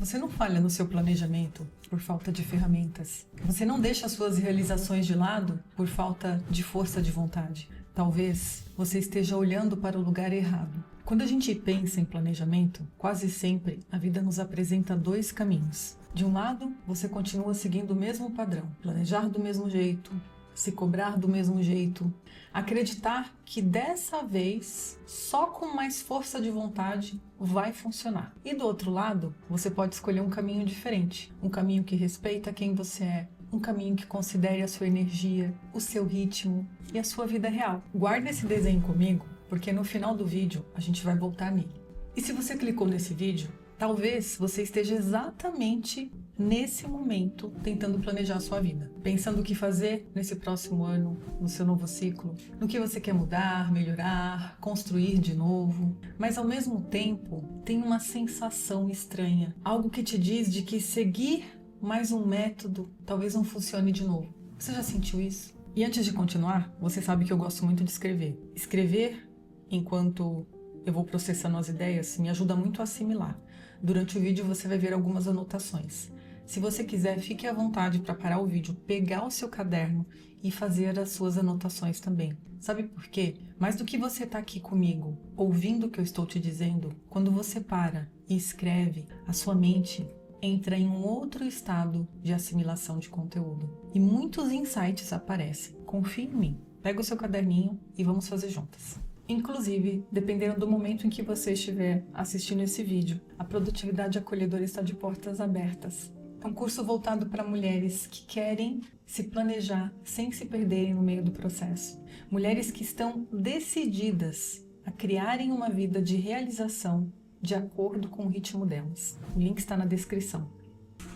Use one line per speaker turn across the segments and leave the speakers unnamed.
Você não falha no seu planejamento por falta de ferramentas. Você não deixa as suas realizações de lado por falta de força de vontade. Talvez você esteja olhando para o lugar errado. Quando a gente pensa em planejamento, quase sempre a vida nos apresenta dois caminhos. De um lado, você continua seguindo o mesmo padrão, planejar do mesmo jeito, se cobrar do mesmo jeito, acreditar que dessa vez, só com mais força de vontade, vai funcionar. E do outro lado, você pode escolher um caminho diferente, um caminho que respeita quem você é, um caminho que considere a sua energia, o seu ritmo e a sua vida real. Guarda esse desenho comigo, porque no final do vídeo a gente vai voltar nele. E se você clicou nesse vídeo, talvez você esteja exatamente nesse momento tentando planejar a sua vida, pensando o que fazer nesse próximo ano, no seu novo ciclo, no que você quer mudar, melhorar, construir de novo, mas ao mesmo tempo tem uma sensação estranha, algo que te diz de que seguir mais um método talvez não funcione de novo. Você já sentiu isso? E antes de continuar, você sabe que eu gosto muito de escrever. Escrever enquanto eu vou processando as ideias me ajuda muito a assimilar. Durante o vídeo você vai ver algumas anotações. Se você quiser, fique à vontade para parar o vídeo, pegar o seu caderno e fazer as suas anotações também. Sabe por quê? Mais do que você estar aqui comigo, ouvindo o que eu estou te dizendo, quando você para e escreve, a sua mente entra em um outro estado de assimilação de conteúdo. E muitos insights aparecem. Confie em mim. Pega o seu caderninho e vamos fazer juntas. Inclusive, dependendo do momento em que você estiver assistindo esse vídeo, a Produtividade Acolhedora está de portas abertas. É um curso voltado para mulheres que querem se planejar sem se perderem no meio do processo. Mulheres que estão decididas a criarem uma vida de realização de acordo com o ritmo delas. O link está na descrição.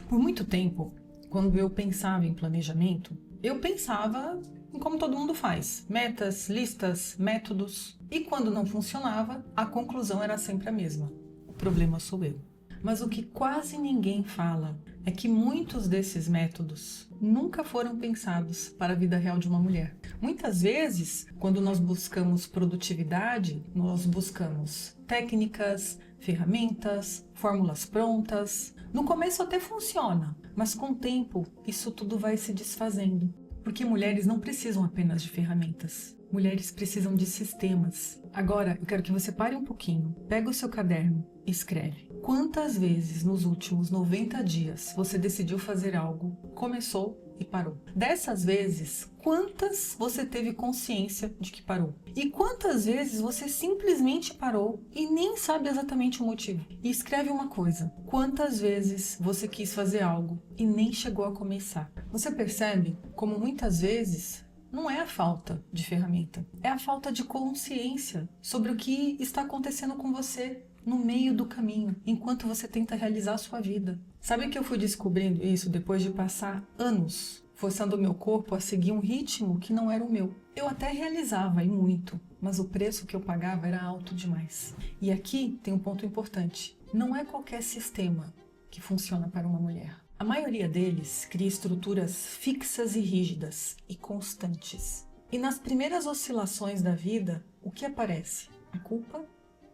Por muito tempo, quando eu pensava em planejamento, eu pensava em como todo mundo faz. Metas, listas, métodos. E quando não funcionava, a conclusão era sempre a mesma. O problema sou eu. Mas o que quase ninguém fala é que muitos desses métodos nunca foram pensados para a vida real de uma mulher. Muitas vezes, quando nós buscamos produtividade, nós buscamos técnicas, ferramentas, fórmulas prontas. No começo até funciona, mas com o tempo isso tudo vai se desfazendo. Porque mulheres não precisam apenas de ferramentas. Mulheres precisam de sistemas. Agora, eu quero que você pare um pouquinho, pega o seu caderno e escreve. Quantas vezes nos últimos 90 dias você decidiu fazer algo, começou e parou? Dessas vezes, quantas você teve consciência de que parou? E quantas vezes você simplesmente parou e nem sabe exatamente o motivo? E escreve uma coisa: quantas vezes você quis fazer algo e nem chegou a começar? Você percebe como muitas vezes não é a falta de ferramenta, é a falta de consciência sobre o que está acontecendo com você no meio do caminho, enquanto você tenta realizar a sua vida. Sabe que eu fui descobrindo isso depois de passar anos forçando o meu corpo a seguir um ritmo que não era o meu. Eu até realizava, e muito, mas o preço que eu pagava era alto demais. E aqui tem um ponto importante. Não é qualquer sistema que funciona para uma mulher. A maioria deles cria estruturas fixas e rígidas e constantes. E nas primeiras oscilações da vida, o que aparece? A culpa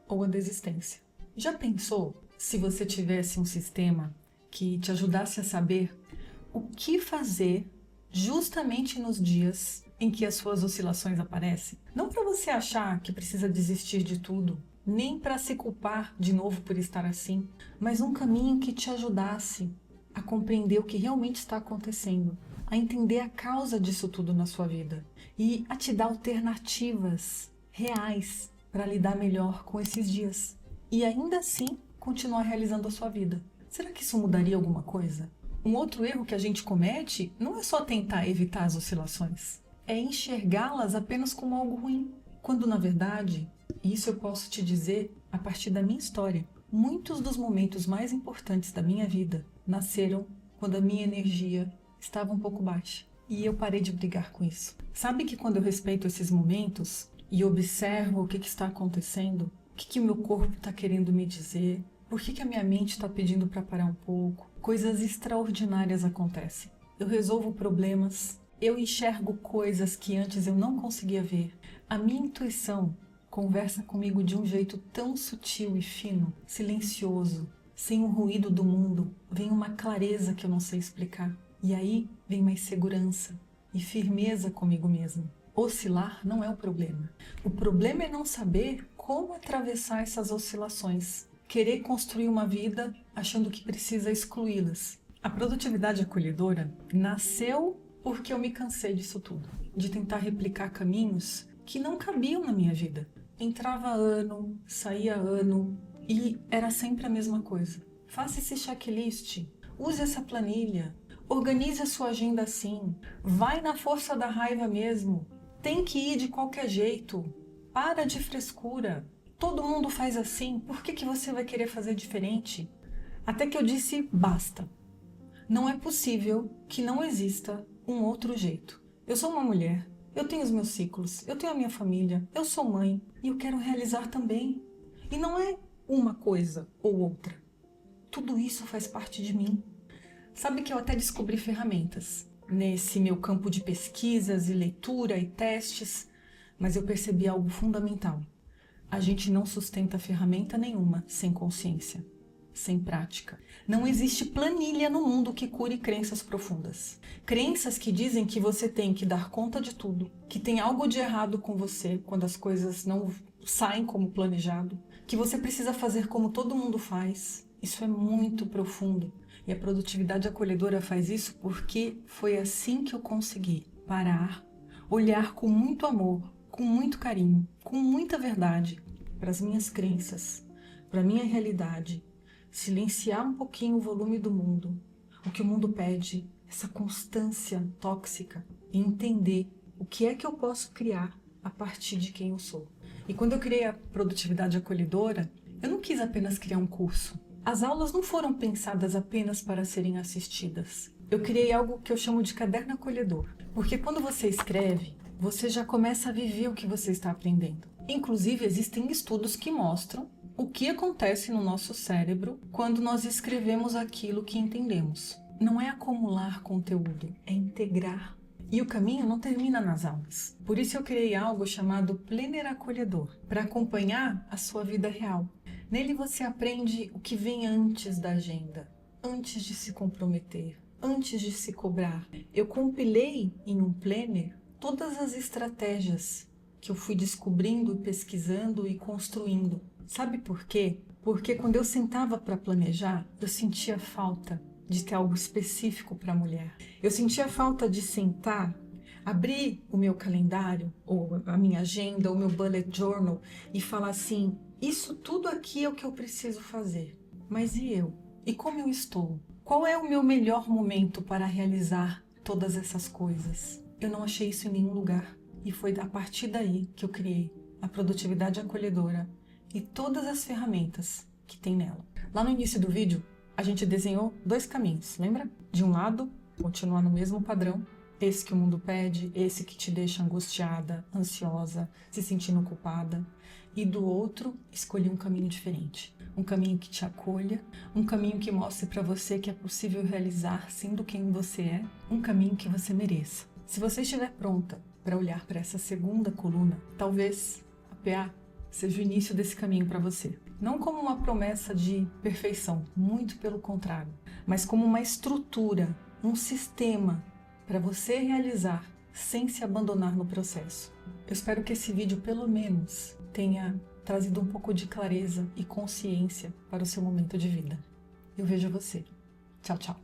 ou a desistência? Já pensou se você tivesse um sistema que te ajudasse a saber o que fazer justamente nos dias em que as suas oscilações aparecem? Não para você achar que precisa desistir de tudo, nem para se culpar de novo por estar assim, mas um caminho que te ajudasse a compreender o que realmente está acontecendo, a entender a causa disso tudo na sua vida e a te dar alternativas reais para lidar melhor com esses dias e ainda assim continuar realizando a sua vida. Será que isso mudaria alguma coisa? Um outro erro que a gente comete não é só tentar evitar as oscilações, é enxergá-las apenas como algo ruim, quando na verdade, e isso eu posso te dizer a partir da minha história, muitos dos momentos mais importantes da minha vida nasceram quando a minha energia estava um pouco baixa. E eu parei de brigar com isso. Sabe que quando eu respeito esses momentos e observo o que está acontecendo, o que o meu corpo está querendo me dizer, por que a minha mente está pedindo para parar um pouco, coisas extraordinárias acontecem. Eu resolvo problemas, eu enxergo coisas que antes eu não conseguia ver. A minha intuição conversa comigo de um jeito tão sutil e fino, silencioso, sem o ruído do mundo, vem uma clareza que eu não sei explicar. E aí vem mais segurança e firmeza comigo mesmo. Oscilar não é o problema. O problema é não saber como atravessar essas oscilações. Querer construir uma vida achando que precisa excluí-las. A produtividade acolhedora nasceu porque eu me cansei disso tudo. De tentar replicar caminhos que não cabiam na minha vida. Entrava ano, saía ano e era sempre a mesma coisa. Faça esse checklist, use essa planilha, organize a sua agenda assim, vai na força da raiva mesmo, tem que ir de qualquer jeito, para de frescura. Todo mundo faz assim, por que você vai querer fazer diferente? Até que eu disse basta. Não é possível que não exista um outro jeito. Eu sou uma mulher, eu tenho os meus ciclos, eu tenho a minha família, eu sou mãe e eu quero realizar também. E não é uma coisa ou outra. Tudo isso faz parte de mim. Sabe que eu até descobri ferramentas nesse meu campo de pesquisas e leitura e testes, mas eu percebi algo fundamental. A gente não sustenta ferramenta nenhuma sem consciência, sem prática. Não existe planilha no mundo que cure crenças profundas. Crenças que dizem que você tem que dar conta de tudo, que tem algo de errado com você quando as coisas não saem como planejado, que você precisa fazer como todo mundo faz. Isso é muito profundo. E a produtividade acolhedora faz isso porque foi assim que eu consegui parar, olhar com muito amor, com muito carinho, com muita verdade para as minhas crenças, para a minha realidade, silenciar um pouquinho o volume do mundo, o que o mundo pede, essa constância tóxica, e entender o que é que eu posso criar a partir de quem eu sou. E quando eu criei a produtividade acolhedora, eu não quis apenas criar um curso. As aulas não foram pensadas apenas para serem assistidas. Eu criei algo que eu chamo de caderno acolhedor, porque quando você escreve, você já começa a viver o que você está aprendendo. Inclusive, existem estudos que mostram o que acontece no nosso cérebro quando nós escrevemos aquilo que entendemos. Não é acumular conteúdo, é integrar. E o caminho não termina nas aulas. Por isso eu criei algo chamado Planner Acolhedor, para acompanhar a sua vida real. Nele você aprende o que vem antes da agenda, antes de se comprometer, antes de se cobrar. Eu compilei em um planner todas as estratégias que eu fui descobrindo, pesquisando e construindo. Sabe por quê? Porque quando eu sentava para planejar, eu sentia falta de ter algo específico para a mulher. Eu sentia falta de sentar, abrir o meu calendário, ou a minha agenda, ou o meu bullet journal e falar assim, isso tudo aqui é o que eu preciso fazer. Mas e eu? E como eu estou? Qual é o meu melhor momento para realizar todas essas coisas? Eu não achei isso em nenhum lugar. E foi a partir daí que eu criei a produtividade acolhedora e todas as ferramentas que tem nela. Lá no início do vídeo, a gente desenhou 2 caminhos, lembra? De um lado, continuar no mesmo padrão, esse que o mundo pede, esse que te deixa angustiada, ansiosa, se sentindo culpada. E do outro, escolhi um caminho diferente. Um caminho que te acolha, um caminho que mostre para você que é possível realizar sendo quem você é, um caminho que você mereça. Se você estiver pronta para olhar para essa segunda coluna, talvez a PA seja o início desse caminho para você. Não como uma promessa de perfeição, muito pelo contrário, mas como uma estrutura, um sistema para você realizar sem se abandonar no processo. Eu espero que esse vídeo, pelo menos, tenha trazido um pouco de clareza e consciência para o seu momento de vida. Eu vejo você. Tchau, tchau.